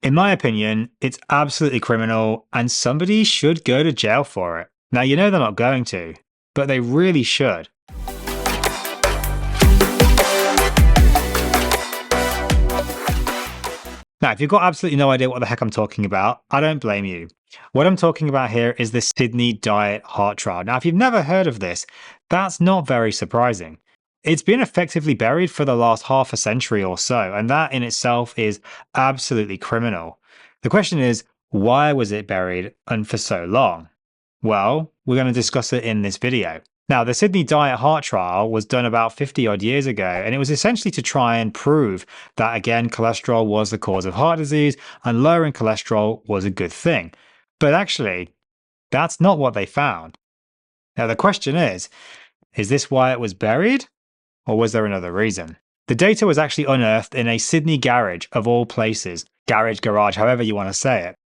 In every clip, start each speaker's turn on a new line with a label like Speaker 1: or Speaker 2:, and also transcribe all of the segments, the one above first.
Speaker 1: In my opinion, it's absolutely criminal and somebody should go to jail for it. Now, you know they're not going to, but they really should. Now, if you've got absolutely no idea what the heck I'm talking about, I don't blame you. What I'm talking about here is the Sydney Diet Heart Trial. Now, if you've never heard of this, that's not very surprising. It's been effectively buried for the last half a century or so, and that in itself is absolutely criminal. The question is, why was it buried and for so long? Well, we're going to discuss it in this video. Now, the Sydney Diet Heart Trial was done about 50 odd years ago, and it was essentially to try and prove that, again, cholesterol was the cause of heart disease and lowering cholesterol was a good thing. But actually, that's not what they found. Now, the question is this why it was buried, or was there another reason? The data was actually unearthed in a Sydney garage, of all places. Garage, however you want to say it.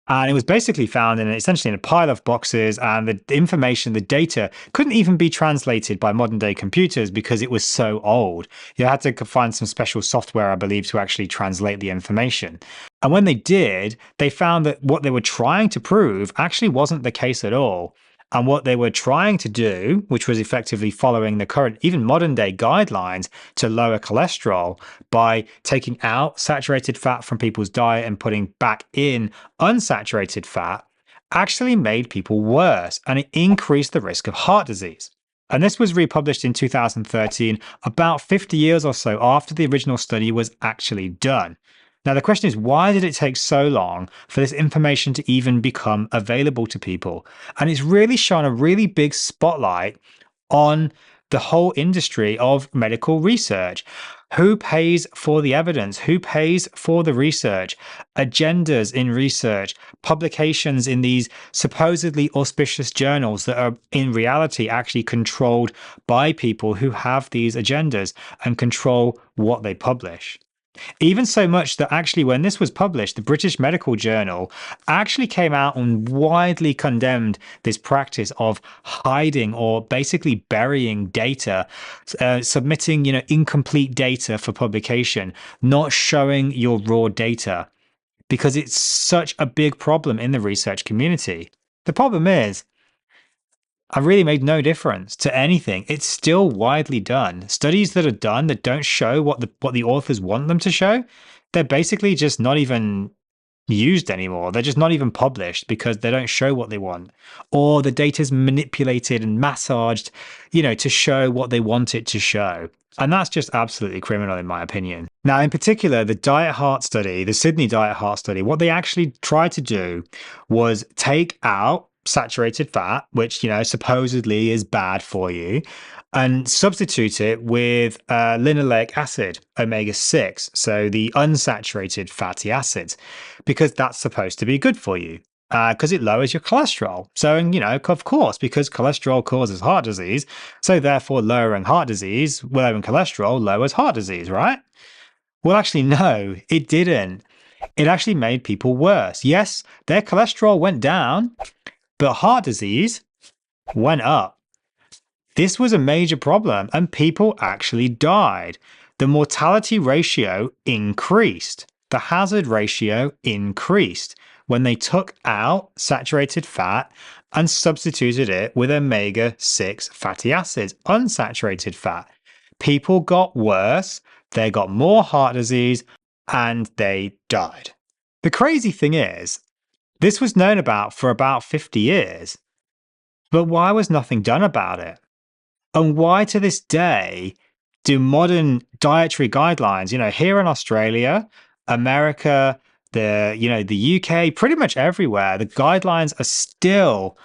Speaker 1: And it was basically found essentially in a pile of boxes, and the information, the data, couldn't even be translated by modern day computers because it was so old. You had to find some special software, I believe, to actually translate the information. And when they did, they found that what they were trying to prove actually wasn't the case at all. And what they were trying to do, which was effectively following the current, even modern day guidelines to lower cholesterol by taking out saturated fat from people's diet and putting back in unsaturated fat, actually made people worse, and it increased the risk of heart disease. And this was republished in 2013, about 50 years or so after the original study was actually done. Now, the question is, why did it take so long for this information to even become available to people? And it's really shone a really big spotlight on the whole industry of medical research. Who pays for the evidence? Who pays for the research? Agendas in research, publications in these supposedly auspicious journals that are in reality actually controlled by people who have these agendas and control what they publish. Even so much that actually when this was published, the British Medical Journal actually came out and widely condemned this practice of hiding or basically burying data, submitting, incomplete data for publication, not showing your raw data, because it's such a big problem in the research community. The problem is, it really made no difference to anything. It's still widely done. Studies that are done that don't show what the authors want them to show, they're basically just not even used anymore. They're just not even published because they don't show what they want. Or the data's manipulated and massaged, to show what they want it to show. And that's just absolutely criminal in my opinion. Now, in particular, the Diet Heart Study, the Sydney Diet Heart Study, what they actually tried to do was take out saturated fat, which supposedly is bad for you, and substitute it with linoleic acid, omega-6, so the unsaturated fatty acids, because that's supposed to be good for you, because it lowers your cholesterol. So, of course, because cholesterol causes heart disease, so therefore lowering cholesterol lowers heart disease, right? Well, actually, no, it didn't. It actually made people worse. Yes, their cholesterol went down, but heart disease went up. This was a major problem, and people actually died. The mortality ratio increased. The hazard ratio increased when they took out saturated fat and substituted it with omega-6 fatty acids, unsaturated fat. People got worse, they got more heart disease, and they died. The crazy thing is, this was known about for about 50 years, but why was nothing done about it? And why to this day do modern dietary guidelines, here in Australia, America, the UK, pretty much everywhere, the guidelines are still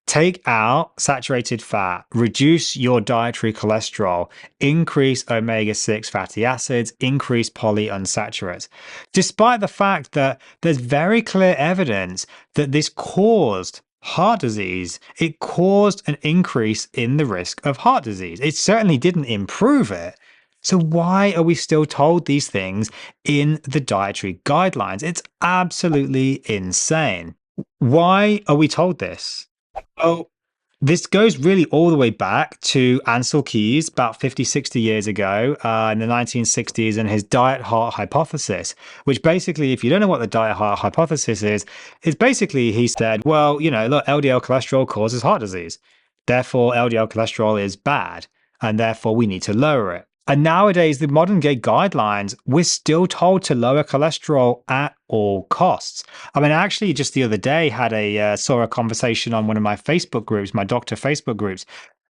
Speaker 1: take out saturated fat, reduce your dietary cholesterol, increase omega-6 fatty acids, increase polyunsaturates, despite the fact that there's very clear evidence that this caused heart disease. It caused an increase in the risk of heart disease. It certainly didn't improve it. So why are we still told these things in the dietary guidelines? It's absolutely insane. Why are we told this? Oh, This goes really all the way back to Ansel Keys about 50, 60 years ago in the 1960s and his diet heart hypothesis, which basically, if you don't know what the diet heart hypothesis is basically he said, well, look, LDL cholesterol causes heart disease. Therefore, LDL cholesterol is bad, and therefore we need to lower it. And nowadays, the modern day guidelines, we're still told to lower cholesterol at all costs. I mean, actually, just the other day, saw a conversation on one of my Facebook groups, my doctor Facebook groups,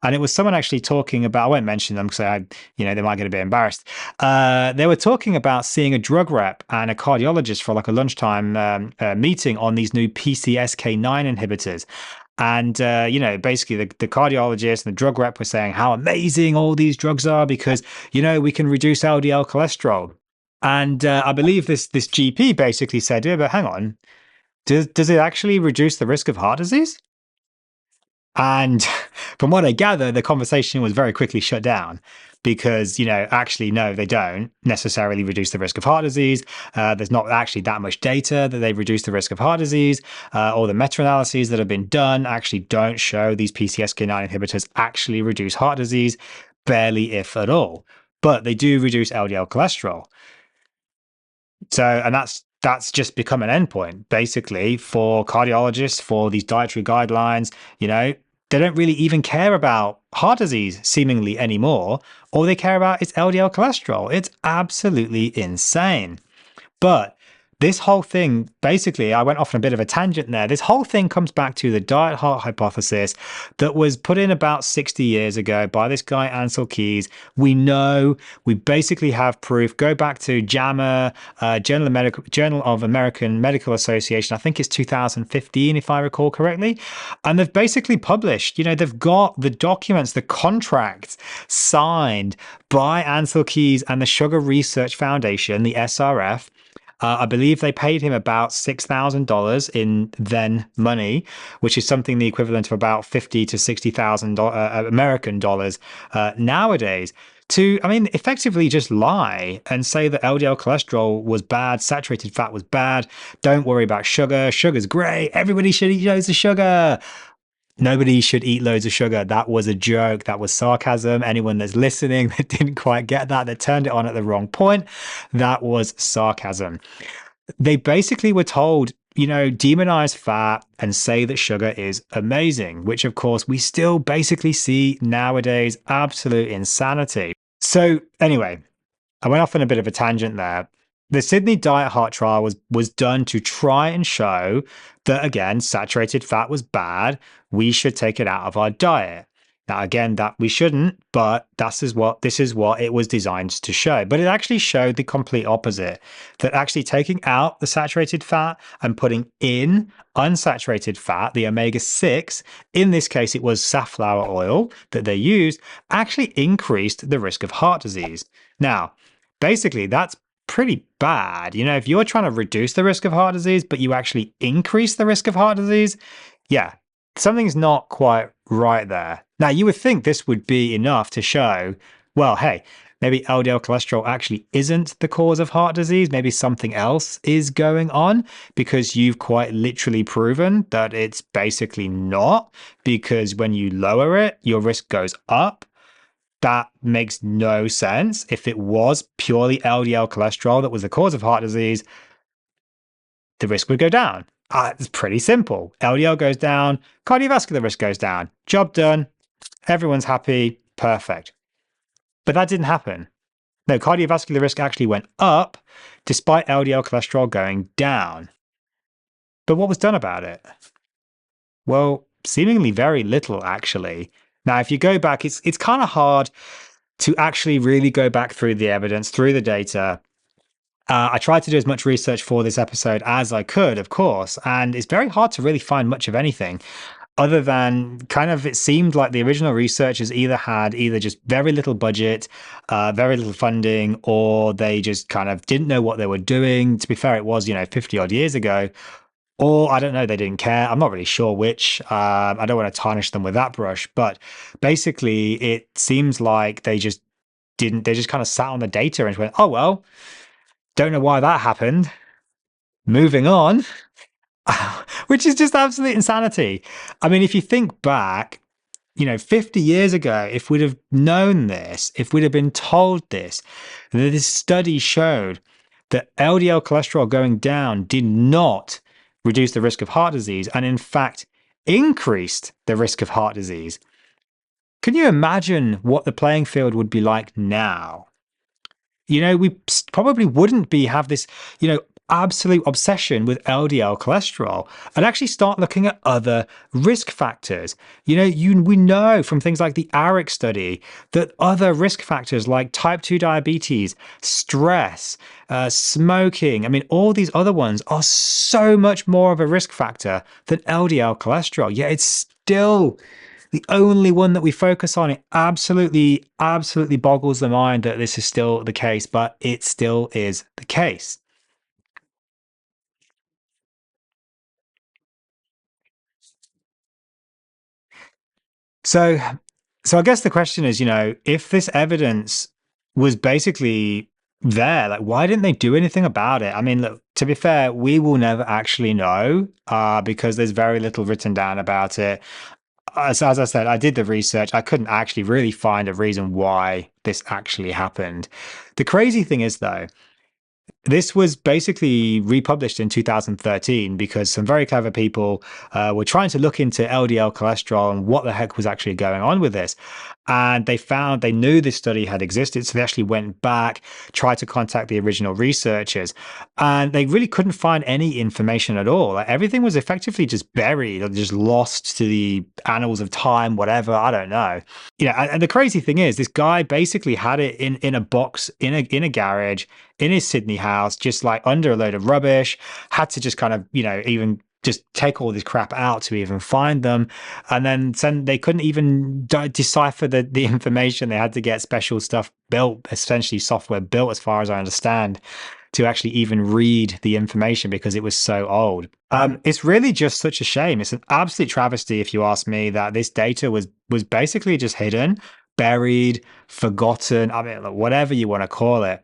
Speaker 1: and it was someone actually talking about. I won't mention them because they might get a bit embarrassed. They were talking about seeing a drug rep and a cardiologist for like a lunchtime meeting on these new PCSK9 inhibitors. And, basically the cardiologist and the drug rep were saying how amazing all these drugs are because, we can reduce LDL cholesterol. And I believe this GP basically said, yeah, but hang on, does it actually reduce the risk of heart disease? And from what I gather, the conversation was very quickly shut down because, actually, no, they don't necessarily reduce the risk of heart disease. There's not actually that much data that they've reduced the risk of heart disease. All the meta-analyses that have been done actually don't show these PCSK9 inhibitors actually reduce heart disease, barely if at all. But they do reduce LDL cholesterol. So, and that's just become an endpoint basically for cardiologists for these dietary guidelines. They don't really even care about heart disease seemingly anymore. All they care about is LDL cholesterol. It's absolutely insane. But this whole thing, basically, I went off on a bit of a tangent there. This whole thing comes back to the diet heart hypothesis that was put in about 60 years ago by this guy, Ansel Keys. We basically have proof. Go back to JAMA, Journal of American Medical Association. I think it's 2015, if I recall correctly. And they've basically published, they've got the documents, the contracts signed by Ansel Keys and the Sugar Research Foundation, the SRF. I believe they paid him about $6,000 in then money, which is something the equivalent of about $50,000 to $60,000 American dollars nowadays. To, effectively just lie and say that LDL cholesterol was bad, saturated fat was bad. Don't worry about sugar. Sugar's great. Everybody should eat loads of sugar. Nobody should eat loads of sugar. That was a joke. That was sarcasm. Anyone that's listening that didn't quite get that turned it on at the wrong point, that was sarcasm. They basically were told, demonize fat and say that sugar is amazing, which of course we still basically see nowadays. Absolute insanity. So anyway, I went off on a bit of a tangent there. The Sydney Diet Heart Trial was done to try and show that, again, saturated fat was bad. We should take it out of our diet. Now, again, that we shouldn't, but this is what it was designed to show. But it actually showed the complete opposite, that actually taking out the saturated fat and putting in unsaturated fat, the omega-6, in this case, it was safflower oil that they used, actually increased the risk of heart disease. Now, basically, that's pretty bad. If you're trying to reduce the risk of heart disease, but you actually increase the risk of heart disease, yeah, something's not quite right there. Now, you would think this would be enough to show, well, hey, maybe LDL cholesterol actually isn't the cause of heart disease. Maybe something else is going on because you've quite literally proven that it's basically not, because when you lower it, your risk goes up. That makes no sense. If it was purely LDL cholesterol that was the cause of heart disease, the risk would go down. It's pretty simple. LDL goes down, cardiovascular risk goes down. Job done. Everyone's happy. Perfect. But that didn't happen. No, cardiovascular risk actually went up despite LDL cholesterol going down. But what was done about it? Well, seemingly very little, actually. Now, if you go back, it's kind of hard to actually really go back through the evidence, through the data. I tried to do as much research for this episode as I could, of course, and it's very hard to really find much of anything other than kind of, it seemed like the original researchers had just very little budget, very little funding, or they just kind of didn't know what they were doing. To be fair, it was, 50 odd years ago. Or I don't know, they didn't care. I'm not really sure which. I don't want to tarnish them with that brush, but basically it seems like they just kind of sat on the data and went, oh, well, don't know why that happened. Moving on, which is just absolute insanity. I mean, if you think back, 50 years ago, if we'd have known this, if we'd have been told this, that this study showed that LDL cholesterol going down did not reduce the risk of heart disease and, in fact, increased the risk of heart disease. Can you imagine what the playing field would be like now? We probably wouldn't have this, absolute obsession with LDL cholesterol and actually start looking at other risk factors. We know from things like the ARIC study that other risk factors like type 2 diabetes, stress, smoking, all these other ones are so much more of a risk factor than LDL cholesterol. Yet it's still the only one that we focus on. It absolutely, absolutely boggles the mind that this is still the case, but it still is the case. So, so I guess the question is, if this evidence was basically there, like, why didn't they do anything about it? Look, to be fair, we will never actually know because there's very little written down about it. As I said, I did the research. I couldn't actually really find a reason why this actually happened. The crazy thing is, though, this was basically republished in 2013 because some very clever people were trying to look into LDL cholesterol and what the heck was actually going on with this. And they knew this study had existed. So they actually went back, tried to contact the original researchers, and they really couldn't find any information at all. Like, everything was effectively just buried or just lost to the annals of time, whatever. I don't know. And the crazy thing is, this guy basically had it in a box in a garage in his Sydney house, just like under a load of rubbish. Had to just kind of, even just take all this crap out to even find them, and then they couldn't even decipher the information. They had to get special stuff built, essentially software built, as far as I understand, to actually even read the information because it was so old. It's really just such a shame. It's an absolute travesty, if you ask me, that this data was basically just hidden, buried, forgotten. Whatever you want to call it,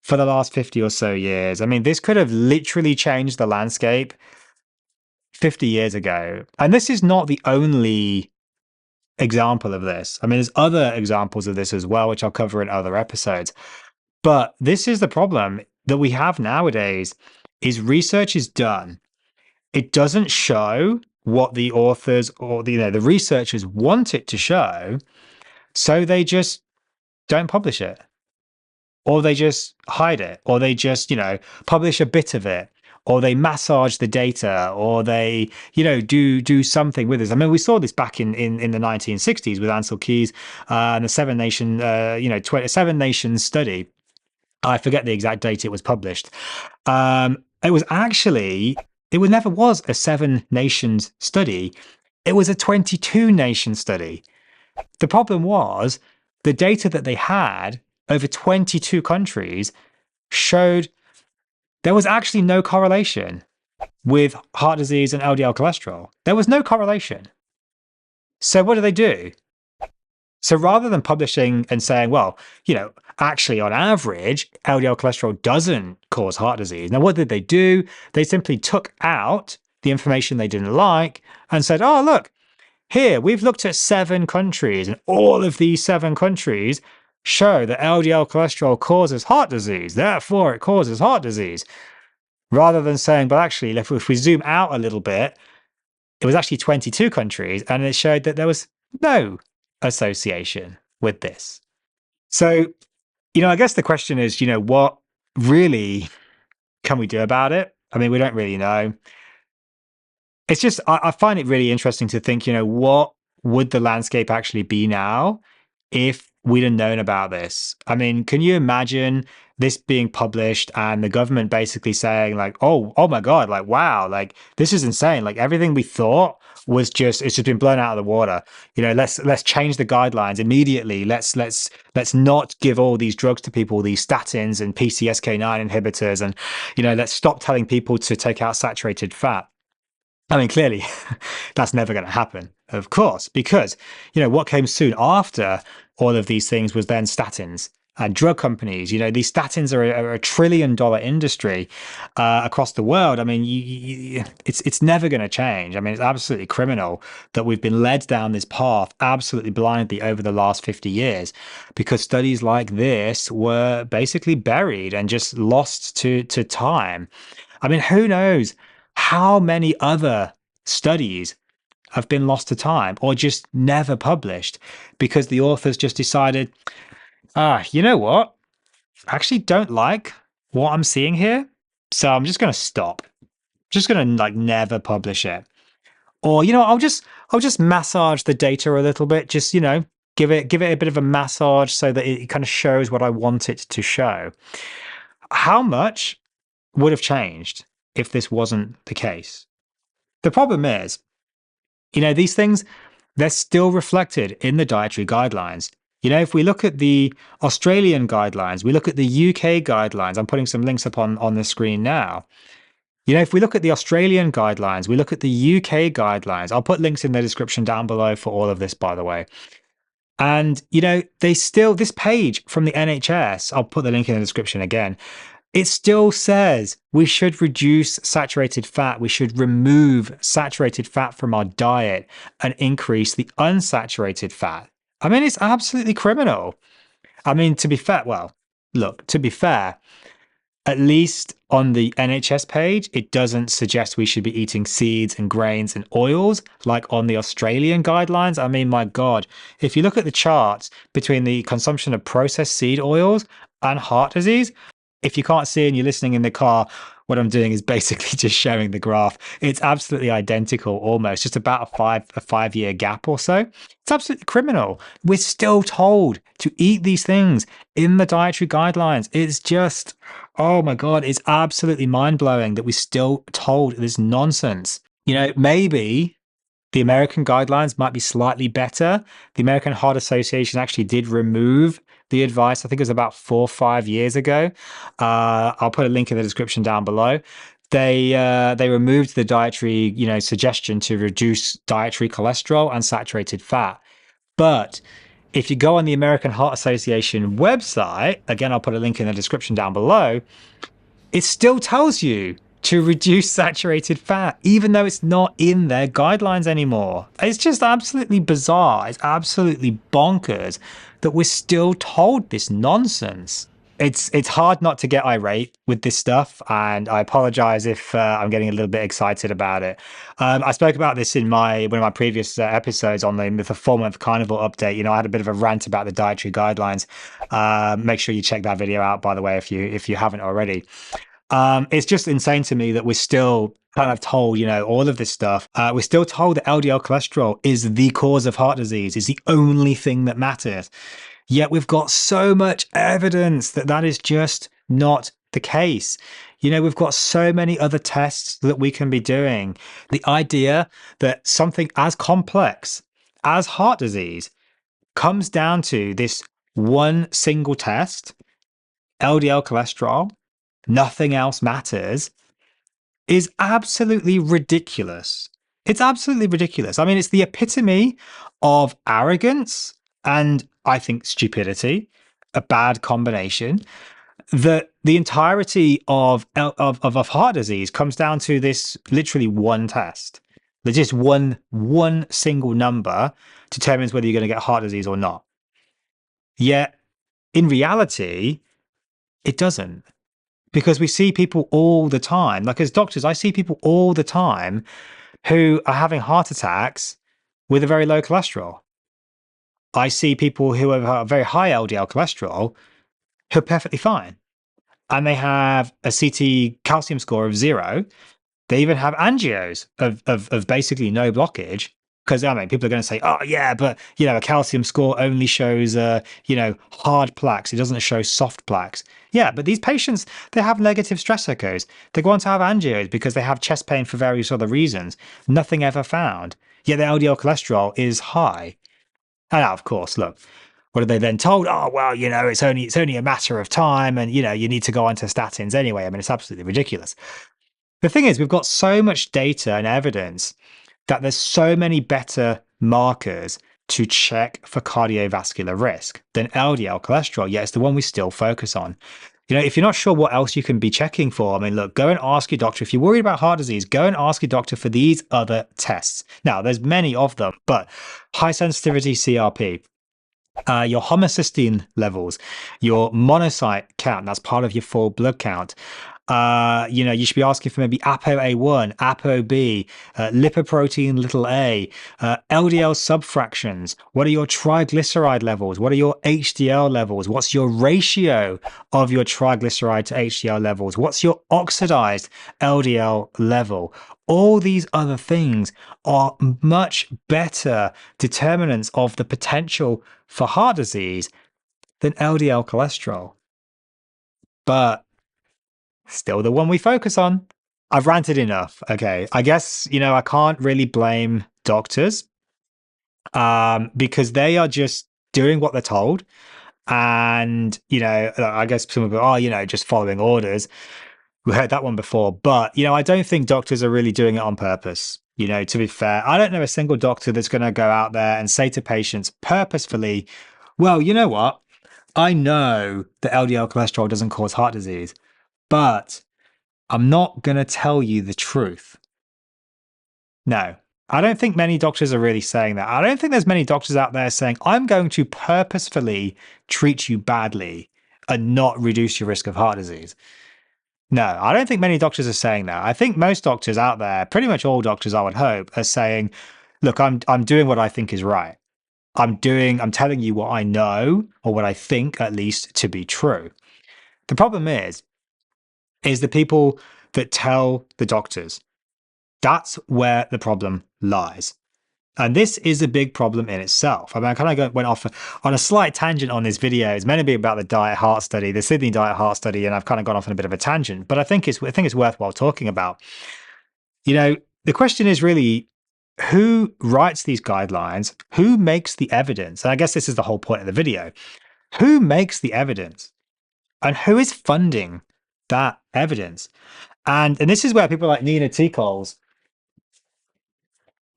Speaker 1: for the last 50 or so years. This could have literally changed the landscape 50 years ago. And this is not the only example of this. There's other examples of this as well, which I'll cover in other episodes. But this is the problem that we have nowadays: is research is done. It doesn't show what the authors or the researchers want it to show, so they just don't publish it, or they just hide it, or they just publish a bit of it, or they massage the data, or they do something with this. We saw this back in the 1960s with Ansel Keys and the Seven Nation study. I forget the exact date it was published. It never was a 7 nations study. It was a 22 nation study. The problem was the data that they had over 22 countries showed there was actually no correlation with heart disease and LDL cholesterol. There was no correlation. So what do? So rather than publishing and saying, well, actually on average, LDL cholesterol doesn't cause heart disease. Now, what did they do? They simply took out the information they didn't like and said, oh, look, here, we've looked at 7 countries, and all of these 7 countries show that LDL cholesterol causes heart disease. Therefore, it causes heart disease. Rather than saying, but actually, if we zoom out a little bit, it was actually 22 countries, and it showed that there was no association with this. So, I guess the question is, what really can we do about it? We don't really know. It's just, I find it really interesting to think, what would the landscape actually be now if we'd have known about this? Can you imagine this being published and the government basically saying like, oh my God, like, wow, like this is insane. Like everything we thought was it's just been blown out of the water. Let's change the guidelines immediately. Let's not give all these drugs to people, these statins and PCSK9 inhibitors. And, let's stop telling people to take out saturated fat. Clearly, that's never going to happen, of course, because, what came soon after all of these things was then statins. and drug companies. These statins are a trillion-dollar industry across the world. I mean, it's never going to change. I mean, it's absolutely criminal that we've been led down this path absolutely blindly over the last 50 years, because studies like this were basically buried and just lost to time. I mean, who knows how many other studies have been lost to time or just never published because the authors just decided, you know what? I actually don't like what I'm seeing here. So I'm just going to stop. Just going to like never publish it. Or, I'll just massage the data a little bit. Just, give it a bit of a massage so that it kind of shows what I want it to show. How much would have changed if this wasn't the case? The problem is, these things, they're still reflected in the dietary guidelines. If we look at the Australian guidelines, we look at the UK guidelines, I'm putting some links up on the screen now. If we look at the Australian guidelines, we look at the UK guidelines, I'll put links in the description down below for all of this, by the way. And, this page from the NHS, I'll put the link in the description again. It still says we should reduce saturated fat. We should remove saturated fat from our diet and increase the unsaturated fat. I mean, it's absolutely criminal. I mean, to be fair, at least on the NHS page, it doesn't suggest we should be eating seeds and grains and oils like on the Australian guidelines. I mean, my God, if you look at the charts between the consumption of processed seed oils and heart disease, if you can't see and you're listening in the car, what I'm doing is basically just showing the graph. It's absolutely identical, almost, just about a 5-year gap or so. It's absolutely criminal. We're still told to eat these things in the dietary guidelines. It's just, oh my God, it's absolutely mind-blowing that we're still told this nonsense. Maybe the American guidelines might be slightly better. The American Heart Association actually did remove the advice. I think it was about 4 or 5 years ago. I'll put a link in the description down below. They removed the dietary, suggestion to reduce dietary cholesterol and saturated fat. But if you go on the American Heart Association website, again, I'll put a link in the description down below, it still tells you to reduce saturated fat, even though it's not in their guidelines anymore. It's just absolutely bizarre. It's absolutely bonkers that we're still told this nonsense. It's hard not to get irate with this stuff, and I apologize if I'm getting a little bit excited about it. I spoke about this in one of my previous episodes on the 4-month carnivore update. I had a bit of a rant about the dietary guidelines. Make sure you check that video out, by the way, if you haven't already. It's just insane to me that we're still kind of told, all of this stuff. We're still told that LDL cholesterol is the cause of heart disease, is the only thing that matters. Yet we've got so much evidence that that is just not the case. We've got so many other tests that we can be doing. The idea that something as complex as heart disease comes down to this one single test, LDL cholesterol, nothing else matters, is absolutely ridiculous. It's absolutely ridiculous. I mean, it's the epitome of arrogance and, I think, stupidity, a bad combination. The entirety of heart disease comes down to this literally one test. There's just one single number determines whether you're going to get heart disease or not. Yet, in reality, it doesn't. Because we see people all the time, like as doctors, I see people all the time who are having heart attacks with a very low cholesterol. I see people who have a very high LDL cholesterol who are perfectly fine. And they have a CT calcium score of 0. They even have angios of basically no blockage. Because, I mean, people are going to say, oh, yeah, but, a calcium score only shows, hard plaques. It doesn't show soft plaques. Yeah, but these patients, they have negative stress echoes. They go on to have angios because they have chest pain for various other reasons. Nothing ever found. Yet their LDL cholesterol is high. And now, of course, look, what are they then told? Oh, well, it's only a matter of time and, you need to go onto statins anyway. I mean, it's absolutely ridiculous. The thing is, we've got so much data and evidence that there's so many better markers to check for cardiovascular risk than LDL cholesterol, yet it's the one we still focus on. If you're not sure what else you can be checking for, I mean, look, go and ask your doctor. If you're worried about heart disease, go and ask your doctor for these other tests. Now, there's many of them, but high sensitivity CRP, your homocysteine levels, your monocyte count, that's part of your full blood count. You should be asking for maybe ApoA1, ApoB, lipoprotein little a, LDL subfractions. What are your triglyceride levels? What are your HDL levels? What's your ratio of your triglyceride to HDL levels? What's your oxidized LDL level? All these other things are much better determinants of the potential for heart disease than LDL cholesterol. But still the one we focus on. I've ranted enough. Okay. I guess, I can't really blame doctors because they are just doing what they're told. And, I guess some people, just following orders. We heard that one before. But, I don't think doctors are really doing it on purpose. To be fair, I don't know a single doctor that's going to go out there and say to patients purposefully, well, you know what? I know that LDL cholesterol doesn't cause heart disease, but I'm not going to tell you the truth. No, I don't think many doctors are really saying that. I don't think there's many doctors out there saying, I'm going to purposefully treat you badly and not reduce your risk of heart disease. No, I don't think many doctors are saying that. I think most doctors out there, pretty much all doctors, I would hope, are saying, look, I'm doing what I think is right. I'm telling you what I know, or what I think at least to be true. The problem is the people that tell the doctors. That's where the problem lies. And this is a big problem in itself. I mean, I kind of went off on a slight tangent on this video. It's meant to be about the diet heart study, the Sydney diet heart study, and I've kind of gone off on a bit of a tangent, but I think it's worthwhile talking about. The question is really, who writes these guidelines? Who makes the evidence? And I guess this is the whole point of the video. Who makes the evidence? And who is funding that evidence? And this is where people like Nina Ticols,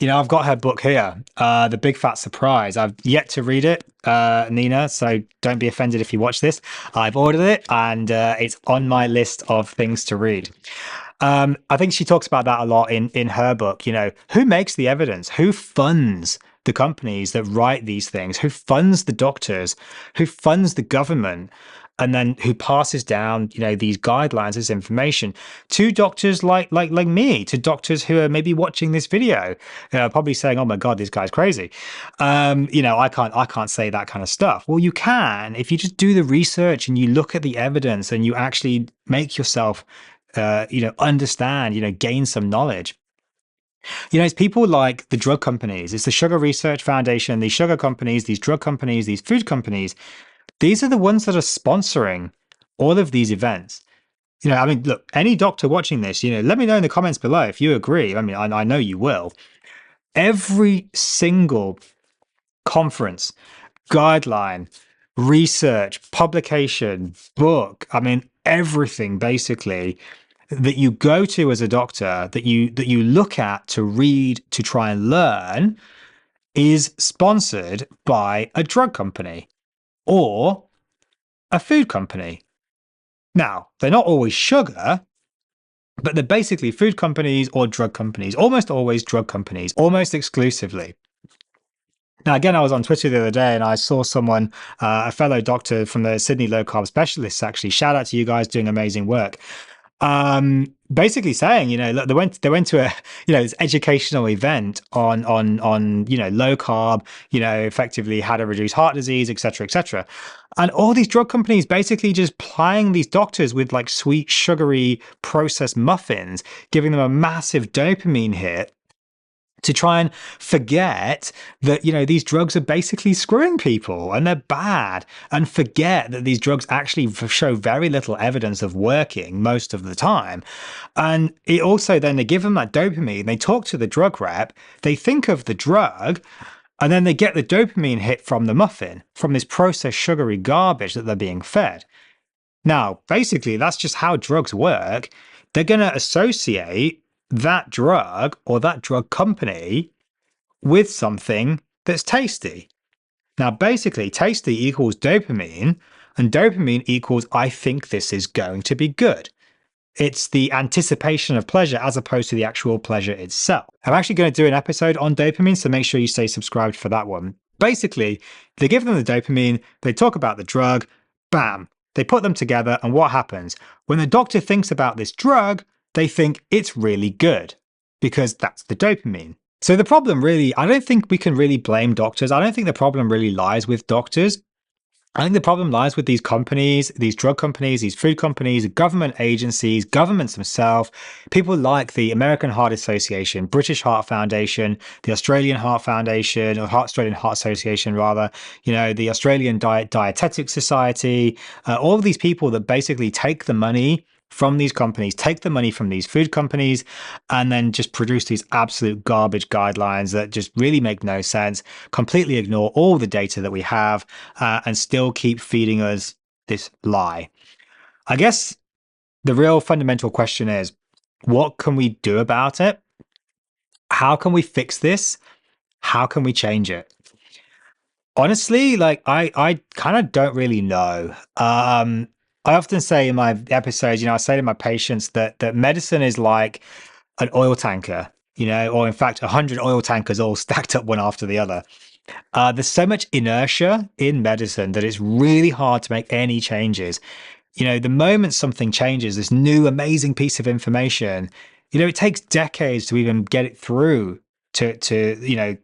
Speaker 1: I've got her book here, The Big Fat Surprise. I've yet to read it, Nina, so don't be offended if you watch this. I've ordered it, and it's on my list of things to read. I think she talks about that a lot in her book. Who makes the evidence? Who funds the companies that write these things? Who funds the doctors? Who funds the government? And then who passes down, these guidelines, this information to doctors like me, to doctors who are maybe watching this video, probably saying, "Oh my God, this guy's crazy." I can't say that kind of stuff. Well, you can if you just do the research and you look at the evidence and you actually make yourself, understand, gain some knowledge. It's people like the drug companies. It's the Sugar Research Foundation, these sugar companies, these drug companies, these food companies. These are the ones that are sponsoring all of these events. Look, any doctor watching this, let me know in the comments below if you agree. I mean, I know you will. Every single conference, guideline, research, publication, book, everything basically that you go to as a doctor, that you look at to read, to try and learn, is sponsored by a drug company or a food company. Now, they're not always sugar, but they're basically food companies or drug companies, almost always drug companies, almost exclusively. Now, again, I was on Twitter the other day and I saw someone, a fellow doctor from the Sydney Low Carb Specialists, actually, shout out to you guys doing amazing work. Basically saying, look, they went to a, this educational event on low carb, effectively how to reduce heart disease, et cetera, and all these drug companies basically just plying these doctors with like sweet, sugary processed muffins, giving them a massive dopamine hit to try and forget that, these drugs are basically screwing people and they're bad, and forget that these drugs actually show very little evidence of working most of the time. And it also, then they give them that dopamine, they talk to the drug rep, they think of the drug, and then they get the dopamine hit from the muffin, from this processed sugary garbage that they're being fed. Now, basically, that's just how drugs work. They're going to associate that drug or that drug company with something that's tasty. Now, basically, tasty equals dopamine, and dopamine equals I think this is going to be good. It's the anticipation of pleasure as opposed to the actual pleasure itself. I'm actually going to do an episode on dopamine, so make sure you stay subscribed for that one. Basically, they give them the dopamine, they talk about the drug, bam, they put them together, and what happens? When the doctor thinks about this drug, they think it's really good because that's the dopamine. So the problem really, I don't think we can really blame doctors. I don't think the problem really lies with doctors. I think the problem lies with these companies, these drug companies, these food companies, government agencies, governments themselves, people like the American Heart Association, British Heart Foundation, the Australian Heart Foundation, or Australian Heart Association rather, the Australian Dietetic Society, all of these people that basically take the money from these companies, take the money from these food companies, and then just produce these absolute garbage guidelines that just really make no sense, completely ignore all the data that we have, and still keep feeding us this lie. I guess the real fundamental question is, what can we do about it? How can we fix this? How can we change it? Honestly, I kind of don't really know. I often say in my episodes, I say to my patients that medicine is like an oil tanker, or in fact, 100 oil tankers all stacked up one after the other. There's so much inertia in medicine that it's really hard to make any changes. The moment something changes, this new amazing piece of information, it takes decades to even get it through to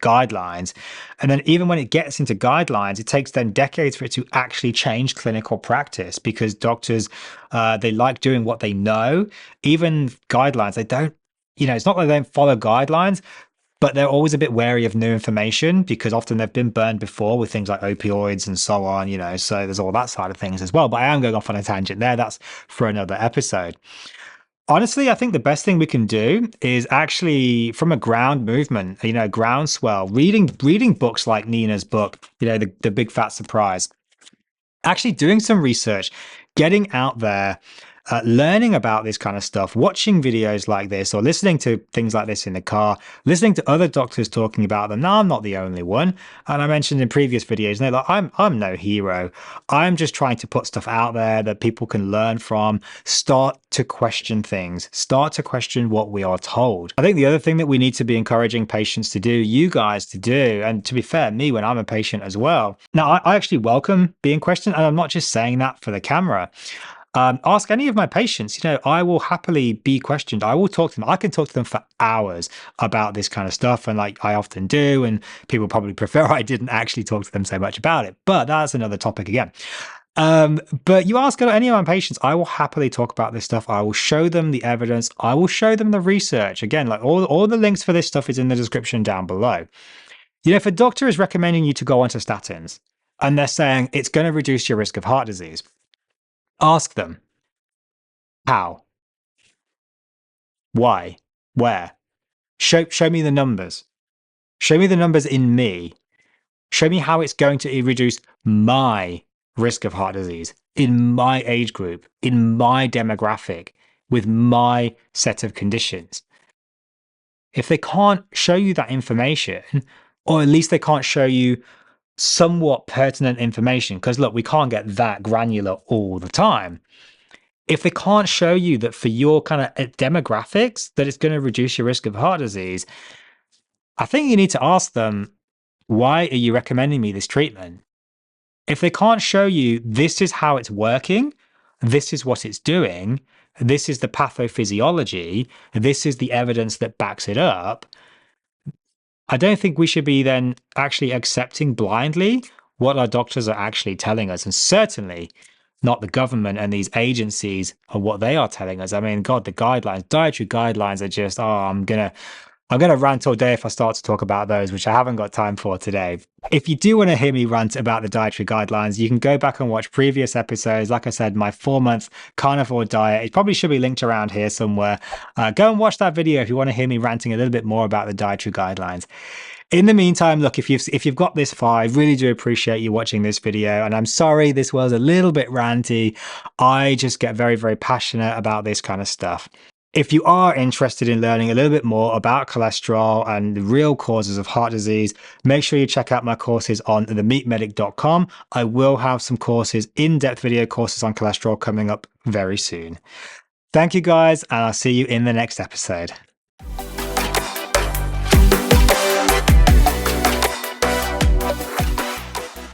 Speaker 1: guidelines. And then even when it gets into guidelines, it takes then decades for it to actually change clinical practice, because doctors, they like doing what they know. Even guidelines, they don't, it's not like they don't follow guidelines, but they're always a bit wary of new information because often they've been burned before with things like opioids and so on, so there's all that side of things as well. But I am going off on a tangent there. That's for another episode. Honestly, I think the best thing we can do is actually from a ground movement, groundswell, reading books like Nina's book, the Big Fat Surprise, actually doing some research, getting out there, learning about this kind of stuff, watching videos like this or listening to things like this in the car, listening to other doctors talking about them. Now, I'm not the only one. And I mentioned in previous videos, I'm no hero. I'm just trying to put stuff out there that people can learn from, start to question things, start to question what we are told. I think the other thing that we need to be encouraging patients to do, you guys to do, and to be fair, me when I'm a patient as well. Now, I actually welcome being questioned, and I'm not just saying that for the camera. Ask any of my patients, I will happily be questioned. I will talk to them. I can talk to them for hours about this kind of stuff. And I often do, and people probably prefer I didn't actually talk to them so much about it, but that's another topic again. But you ask any of my patients, I will happily talk about this stuff. I will show them the evidence. I will show them the research. Again, all the links for this stuff is in the description down below. If a doctor is recommending you to go onto statins and they're saying it's going to reduce your risk of heart disease, ask them, how? Why? Where? Show me the numbers. Show me the numbers in me. Show me how it's going to reduce my risk of heart disease in my age group, in my demographic, with my set of conditions. If they can't show you that information, or at least they can't show you somewhat pertinent information, because look, we can't get that granular all the time. If they can't show you that for your kind of demographics that it's going to reduce your risk of heart disease, I think you need to ask them, why are you recommending me this treatment? If they can't show you this is how it's working, this is what it's doing, this is the pathophysiology, this is the evidence that backs it up, I don't think we should be then actually accepting blindly what our doctors are actually telling us. And certainly not the government and these agencies are what they are telling us. I mean, God, the guidelines, dietary guidelines are just, I'm gonna rant all day if I start to talk about those, which I haven't got time for today. If you do want to hear me rant about the dietary guidelines, you can go back and watch previous episodes. Like I said, my 4-month carnivore diet, it probably should be linked around here somewhere. Go and watch that video if you want to hear me ranting a little bit more about the dietary guidelines. In the meantime, look, if you've got this far, I really do appreciate you watching this video. And I'm sorry this was a little bit ranty. I just get very, very passionate about this kind of stuff. If you are interested in learning a little bit more about cholesterol and the real causes of heart disease, make sure you check out my courses on themeatmedic.com. I will have some courses, in-depth video courses on cholesterol coming up very soon. Thank you guys, and I'll see you in the next episode.